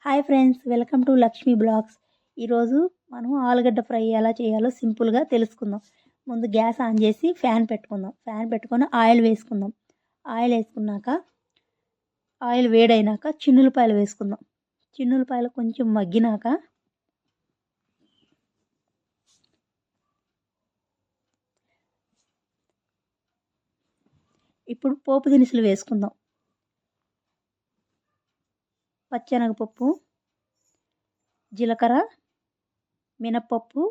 Hi friends, welcome to Lakshmi blogs. ఈరోజు మనం ఆలుగడ్డ ఫ్రై ఎలా చేయాలో సింపుల్గా తెలుసుకుందాం. ముందు గ్యాస్ ఆన్ చేసి ఫ్యాన్ పెట్టుకొని ఆయిల్ వేసుకుందాం. ఆయిల్ వేసుకున్నాక ఆయిల్ వేడైనాక చిన్నులపాయలు వేసుకుందాం. చిన్నులపాయలు కొంచెం మగ్గినాక ఇప్పుడు పోపు దినుసులు వేసుకుందాం. పచ్చెనగపప్పు, జీలకర్ర, మినప్పప్పు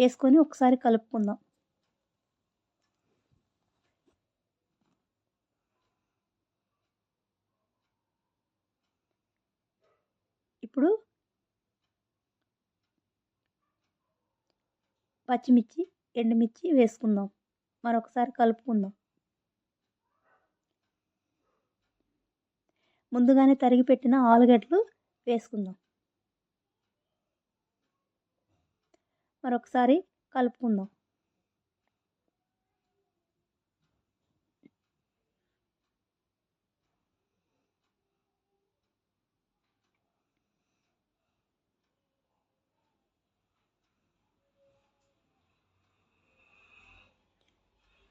వేసుకొని ఒకసారి కలుపుకుందాం. ఇప్పుడు పచ్చిమిర్చి, ఎండుమిర్చి వేసుకుందాం. మరొకసారి కలుపుకుందాం. ముందుగానే తరిగి పెట్టిన ఆలుగడ్డలు వేసుకుందాం. మరొకసారి కలుపుకుందాం.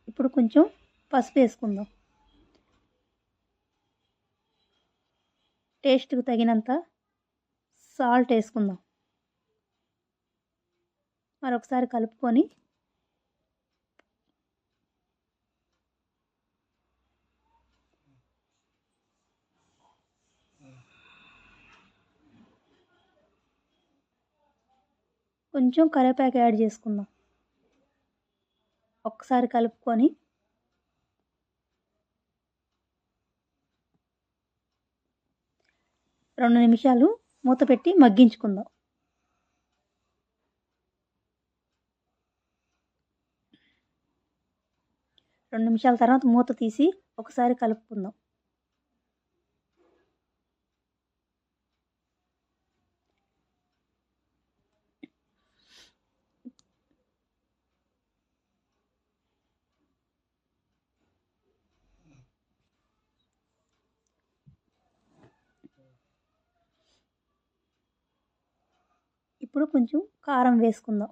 ఇప్పుడు కొంచెం పసుపు వేసుకుందాం. టేస్ట్కి తగినంత సాల్ట్ వేసుకుందాం. మరొకసారి కలుపుకొని కొంచెం కరివేపాకు యాడ్ చేసుకుందాం. ఒక్కసారి కలుపుకొని రెండు నిమిషాలు మూత పెట్టి మగ్గించుకుందాం. రెండు నిమిషాల తర్వాత మూత తీసి ఒకసారి కలుపుకుందాం. ఇప్పుడు కొంచెం కారం వేసుకుందాం.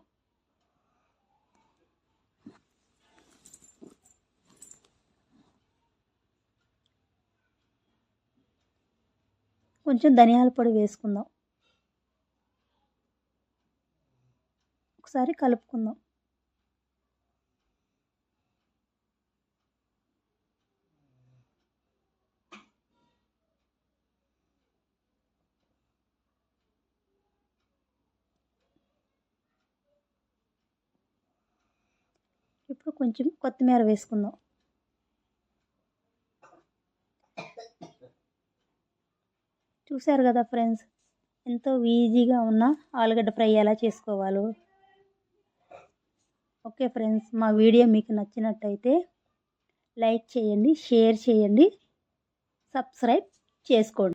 కొంచెం ధనియాల పొడి వేసుకుందాం. ఒకసారి కలుపుకుందాం. ఇప్పుడు కొంచెం కొత్తిమీర వేసుకుందాం. చూశారు కదా ఫ్రెండ్స్, ఎంతో ఈజీగా ఉన్న ఆలుగడ్డ ఫ్రై ఎలా చేసుకోవాలో. ఓకే ఫ్రెండ్స్, మా వీడియో మీకు నచ్చినట్టయితే లైక్ చేయండి, షేర్ చేయండి, సబ్స్క్రైబ్ చేసుకోండి.